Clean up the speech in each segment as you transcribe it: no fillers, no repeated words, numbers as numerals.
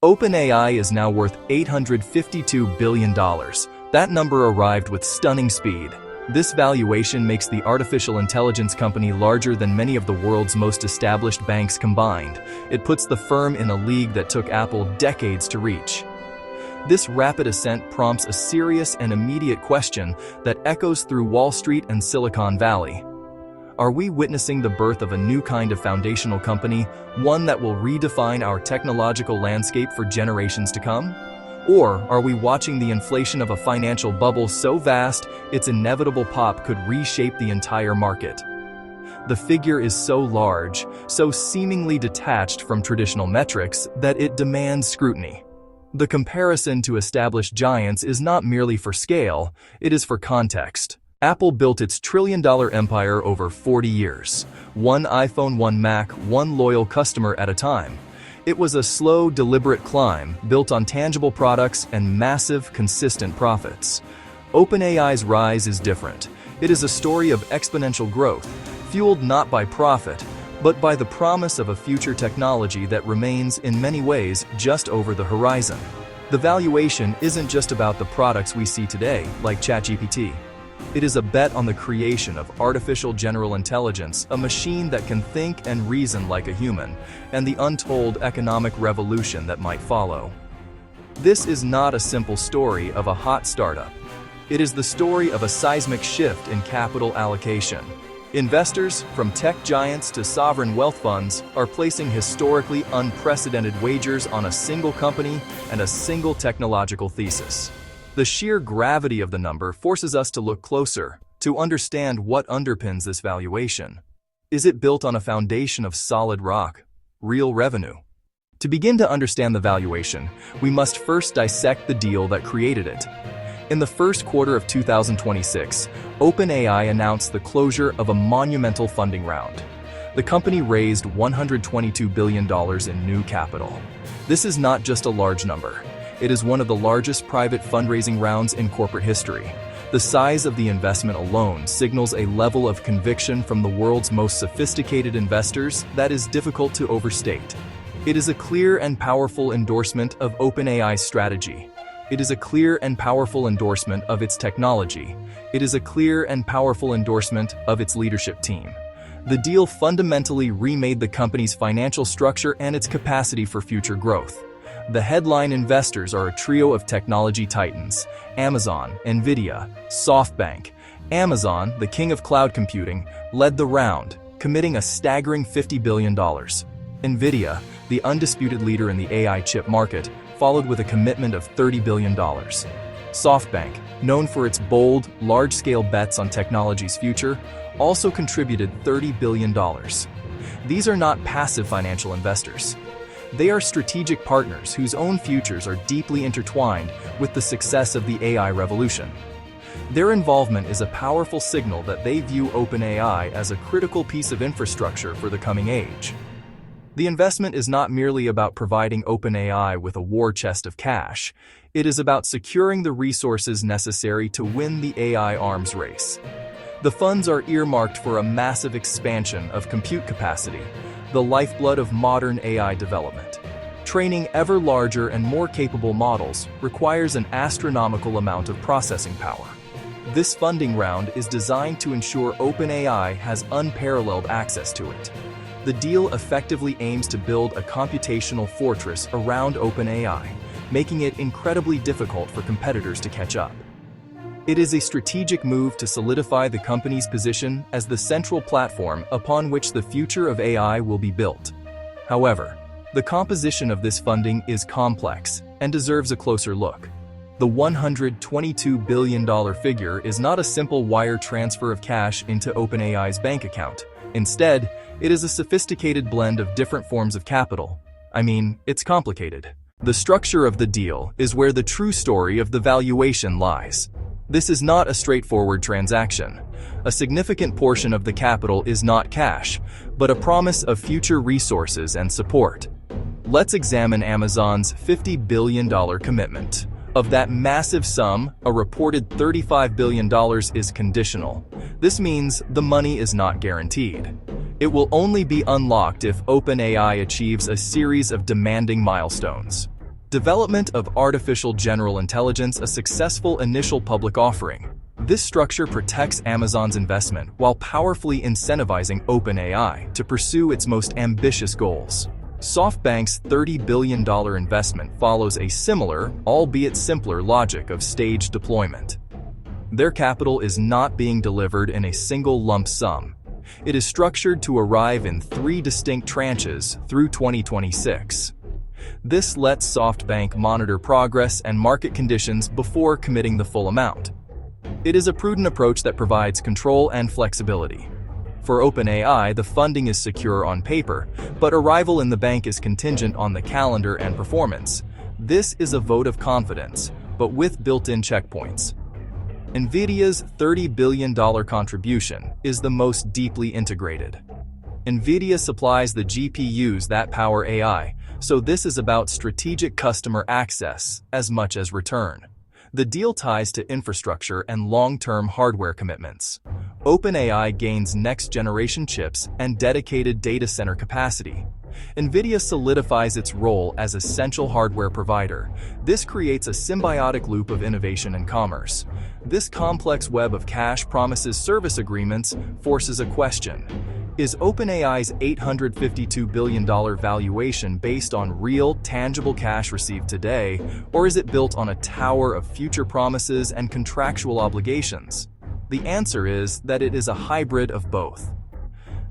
OpenAI is now worth $852 billion. That number arrived with stunning speed. This valuation makes the artificial intelligence company larger than many of the world's most established banks combined. It puts the firm in a league that took Apple decades to reach. This rapid ascent prompts a serious and immediate question that echoes through Wall Street and Silicon Valley. Are we witnessing the birth of a new kind of foundational company, one that will redefine our technological landscape for generations to come? Or are we watching the inflation of a financial bubble so vast, its inevitable pop could reshape the entire market? The figure is so large, so seemingly detached from traditional metrics, that it demands scrutiny. The comparison to established giants is not merely for scale, it is for context. Apple built its trillion-dollar empire over 40 years. One iPhone, one Mac, one loyal customer at a time. It was a slow, deliberate climb, built on tangible products and massive, consistent profits. OpenAI's rise is different. It is a story of exponential growth, fueled not by profit, but by the promise of a future technology that remains, in many ways, just over the horizon. The valuation isn't just about the products we see today, like ChatGPT. It is a bet on the creation of artificial general intelligence, a machine that can think and reason like a human, and the untold economic revolution that might follow. This is not a simple story of a hot startup. It is the story of a seismic shift in capital allocation. Investors, from tech giants to sovereign wealth funds, are placing historically unprecedented wagers on a single company and a single technological thesis. The sheer gravity of the number forces us to look closer, to understand what underpins this valuation. Is it built on a foundation of solid rock, real revenue? To begin to understand the valuation, we must first dissect the deal that created it. In the first quarter of 2026, OpenAI announced the closure of a monumental funding round. The company raised $122 billion in new capital. This is not just a large number. It is one of the largest private fundraising rounds in corporate history. The size of the investment alone signals a level of conviction from the world's most sophisticated investors that is difficult to overstate. It is a clear and powerful endorsement of OpenAI's strategy. It is a clear and powerful endorsement of its technology. It is a clear and powerful endorsement of its leadership team. The deal fundamentally remade the company's financial structure and its capacity for future growth. The headline investors are a trio of technology titans: Amazon, Nvidia, SoftBank. Amazon, the king of cloud computing, led the round, committing a staggering $50 billion. Nvidia, the undisputed leader in the AI chip market, followed with a commitment of $30 billion. SoftBank, known for its bold, large-scale bets on technology's future, also contributed $30 billion. These are not passive financial investors. They are strategic partners whose own futures are deeply intertwined with the success of the AI revolution. Their involvement is a powerful signal that they view OpenAI as a critical piece of infrastructure for the coming age. The investment is not merely about providing OpenAI with a war chest of cash. It is about securing the resources necessary to win the AI arms race. The funds are earmarked for a massive expansion of compute capacity, the lifeblood of modern AI development. Training ever larger and more capable models requires an astronomical amount of processing power. This funding round is designed to ensure OpenAI has unparalleled access to it. The deal effectively aims to build a computational fortress around OpenAI, making it incredibly difficult for competitors to catch up. It is a strategic move to solidify the company's position as the central platform upon which the future of AI will be built. However, the composition of this funding is complex and deserves a closer look. The $122 billion figure is not a simple wire transfer of cash into OpenAI's bank account. Instead, it is a sophisticated blend of different forms of capital. It's complicated. The structure of the deal is where the true story of the valuation lies. This is not a straightforward transaction. A significant portion of the capital is not cash, but a promise of future resources and support. Let's examine Amazon's $50 billion commitment. Of that massive sum, a reported $35 billion is conditional. This means the money is not guaranteed. It will only be unlocked if OpenAI achieves a series of demanding milestones. Development of artificial general intelligence, a successful initial public offering. This structure protects Amazon's investment while powerfully incentivizing OpenAI to pursue its most ambitious goals. SoftBank's $30 billion investment follows a similar, albeit simpler, logic of staged deployment. Their capital is not being delivered in a single lump sum. It is structured to arrive in 3 distinct tranches through 2026. This lets SoftBank monitor progress and market conditions before committing the full amount. It is a prudent approach that provides control and flexibility. For OpenAI, the funding is secure on paper, but arrival in the bank is contingent on the calendar and performance. This is a vote of confidence, but with built-in checkpoints. NVIDIA's $30 billion contribution is the most deeply integrated. NVIDIA supplies the GPUs that power AI, so this is about strategic customer access as much as return. The deal ties to infrastructure and long-term hardware commitments. OpenAI gains next-generation chips and dedicated data center capacity. NVIDIA solidifies its role as essential hardware provider. This creates a symbiotic loop of innovation and commerce. This complex web of cash promises service agreements forces a question. Is OpenAI's $852 billion valuation based on real, tangible cash received today, or is it built on a tower of future promises and contractual obligations? The answer is that it is a hybrid of both.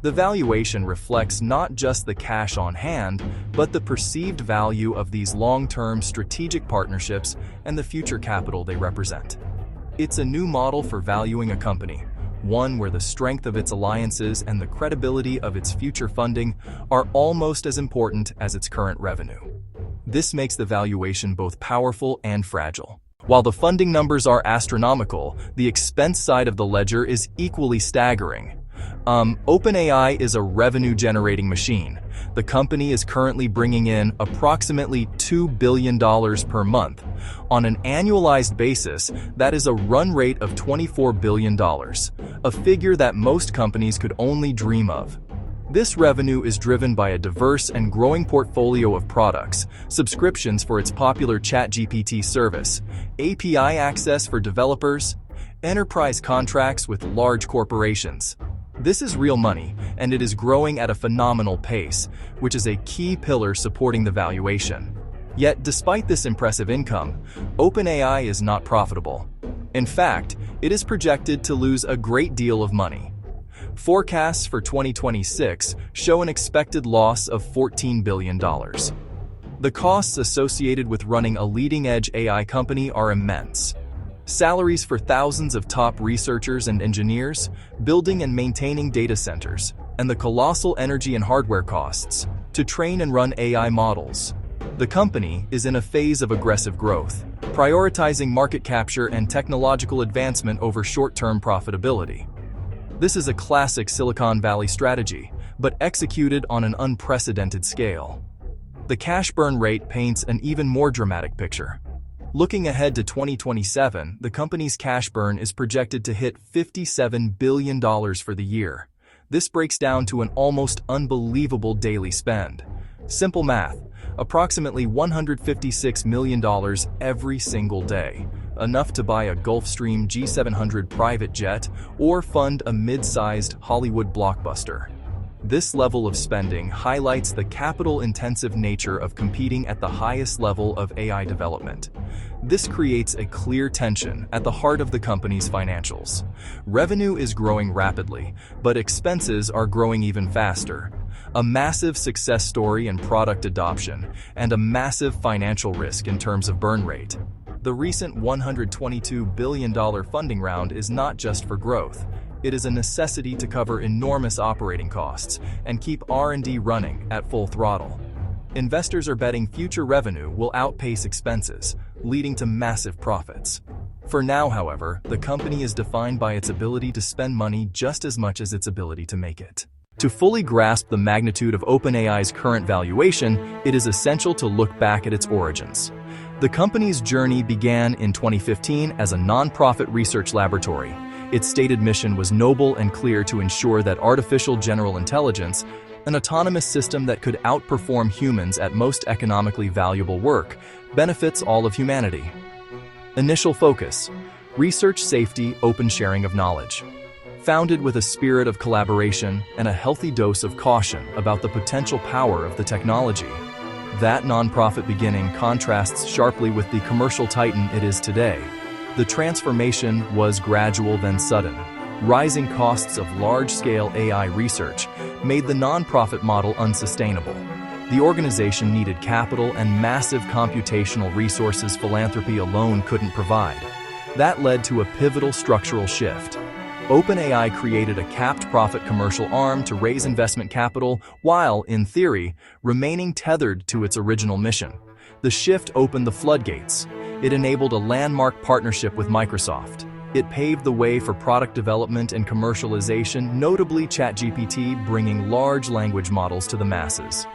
The valuation reflects not just the cash on hand, but the perceived value of these long-term strategic partnerships and the future capital they represent. It's a new model for valuing a company, one where the strength of its alliances and the credibility of its future funding are almost as important as its current revenue. This makes the valuation both powerful and fragile. While the funding numbers are astronomical, the expense side of the ledger is equally staggering. OpenAI is a revenue-generating machine. The company is currently bringing in approximately $2 billion per month. On an annualized basis, that is a run rate of $24 billion, a figure that most companies could only dream of. This revenue is driven by a diverse and growing portfolio of products, subscriptions for its popular ChatGPT service, API access for developers, enterprise contracts with large corporations. This is real money, and it is growing at a phenomenal pace, which is a key pillar supporting the valuation. Yet, despite this impressive income, OpenAI is not profitable. In fact, it is projected to lose a great deal of money. Forecasts for 2026 show an expected loss of $14 billion. The costs associated with running a leading-edge AI company are immense. Salaries for thousands of top researchers and engineers, building and maintaining data centers, and the colossal energy and hardware costs to train and run AI models. The company is in a phase of aggressive growth, prioritizing market capture and technological advancement over short-term profitability. This is a classic Silicon Valley strategy, but executed on an unprecedented scale. The cash burn rate paints an even more dramatic picture. Looking ahead to 2027, the company's cash burn is projected to hit $57 billion for the year. This breaks down to an almost unbelievable daily spend. Simple math, approximately $156 million every single day, enough to buy a Gulfstream G700 private jet or fund a mid-sized Hollywood blockbuster. This level of spending highlights the capital-intensive nature of competing at the highest level of AI development. This creates a clear tension at the heart of the company's financials. Revenue is growing rapidly, but expenses are growing even faster. A massive success story in product adoption, and a massive financial risk in terms of burn rate. The recent $122 billion funding round is not just for growth. It is a necessity to cover enormous operating costs and keep R&D running at full throttle. Investors are betting future revenue will outpace expenses, leading to massive profits. For now, however, the company is defined by its ability to spend money just as much as its ability to make it. To fully grasp the magnitude of OpenAI's current valuation, it is essential to look back at its origins. The company's journey began in 2015 as a nonprofit research laboratory. Its stated mission was noble and clear: to ensure that artificial general intelligence An autonomous system that could outperform humans at most economically valuable work benefits all of humanity. Initial focus: research, safety, open sharing of knowledge. Founded with a spirit of collaboration and a healthy dose of caution about the potential power of the technology. That nonprofit beginning contrasts sharply with the commercial titan it is today. The transformation was gradual then sudden. Rising costs of large-scale AI research made the nonprofit model unsustainable. The organization needed capital and massive computational resources philanthropy alone couldn't provide. That led to a pivotal structural shift. OpenAI created a capped profit commercial arm to raise investment capital while, in theory, remaining tethered to its original mission. The shift opened the floodgates. It enabled a landmark partnership with Microsoft. It paved the way for product development and commercialization, notably ChatGPT bringing large language models to the masses.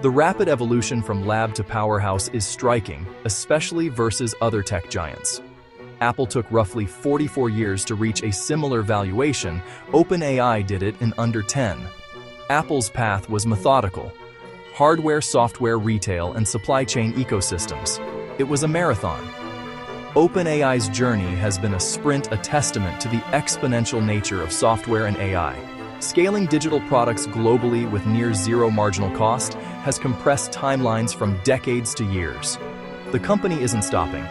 The rapid evolution from lab to powerhouse is striking, especially versus other tech giants. Apple took roughly 44 years to reach a similar valuation. OpenAI did it in under 10. Apple's path was methodical. Hardware, software, retail, and supply chain ecosystems. It was a marathon. OpenAI's journey has been a sprint, a testament to the exponential nature of software and AI. Scaling digital products globally with near zero marginal cost has compressed timelines from decades to years. The company isn't stopping.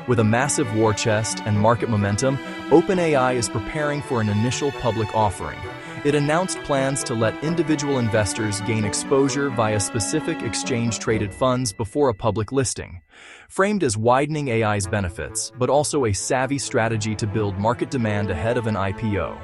With a massive war chest and market momentum, OpenAI is preparing for an initial public offering. It announced plans to let individual investors gain exposure via specific exchange-traded funds before a public listing. Framed as widening AI's benefits, but also a savvy strategy to build market demand ahead of an IPO.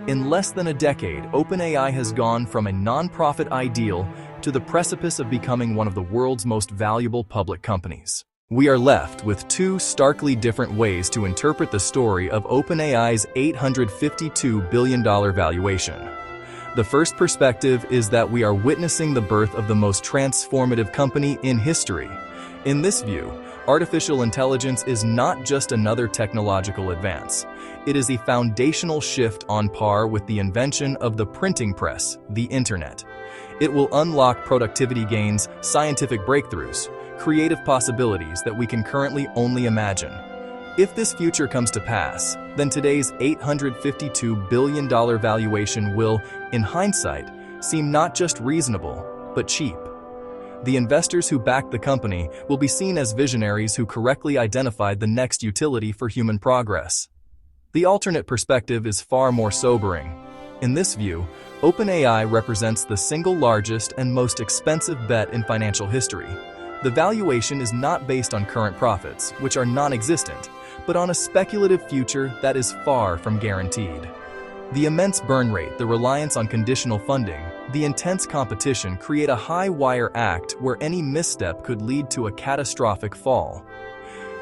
In less than a decade, OpenAI has gone from a nonprofit ideal to the precipice of becoming one of the world's most valuable public companies. We are left with two starkly different ways to interpret the story of OpenAI's $852 billion valuation. The first perspective is that we are witnessing the birth of the most transformative company in history. In this view, artificial intelligence is not just another technological advance. It is a foundational shift on par with the invention of the printing press, the internet. It will unlock productivity gains, scientific breakthroughs, creative possibilities that we can currently only imagine. If this future comes to pass, then today's $852 billion valuation will, in hindsight, seem not just reasonable, but cheap. The investors who backed the company will be seen as visionaries who correctly identified the next utility for human progress. The alternate perspective is far more sobering. In this view, OpenAI represents the single largest and most expensive bet in financial history. The valuation is not based on current profits, which are non-existent, but on a speculative future that is far from guaranteed. The immense burn rate, the reliance on conditional funding, the intense competition create a high-wire act where any misstep could lead to a catastrophic fall.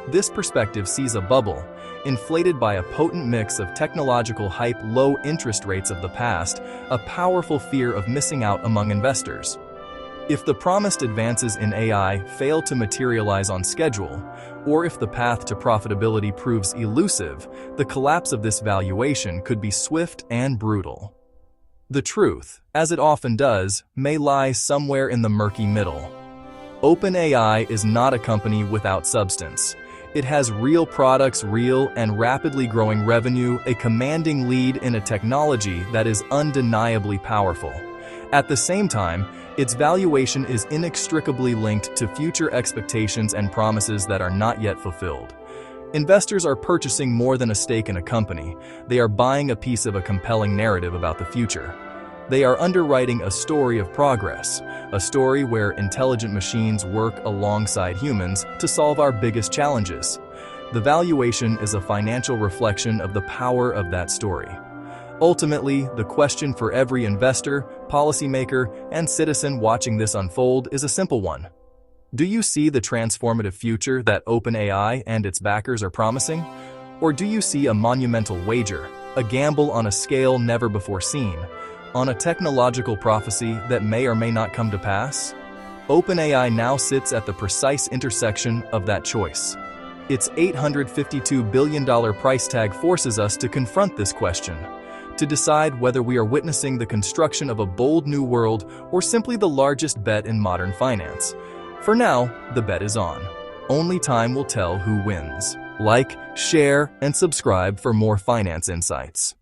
This perspective sees a bubble, inflated by a potent mix of technological hype, low interest rates of the past, a powerful fear of missing out among investors. If the promised advances in AI fail to materialize on schedule, or if the path to profitability proves elusive, the collapse of this valuation could be swift and brutal. The truth, as it often does, may lie somewhere in the murky middle. OpenAI is not a company without substance. It has real products, real and rapidly growing revenue, a commanding lead in a technology that is undeniably powerful. At the same time, its valuation is inextricably linked to future expectations and promises that are not yet fulfilled. Investors are purchasing more than a stake in a company. They are buying a piece of a compelling narrative about the future. They are underwriting a story of progress, a story where intelligent machines work alongside humans to solve our biggest challenges. The valuation is a financial reflection of the power of that story. Ultimately, the question for every investor, policymaker, and citizen watching this unfold is a simple one. Do you see the transformative future that OpenAI and its backers are promising? Or do you see a monumental wager, a gamble on a scale never before seen, on a technological prophecy that may or may not come to pass? OpenAI now sits at the precise intersection of that choice. Its $852 billion price tag forces us to confront this question, to decide whether we are witnessing the construction of a bold new world or simply the largest bet in modern finance. For now, the bet is on. Only time will tell who wins. Like, share, and subscribe for more finance insights.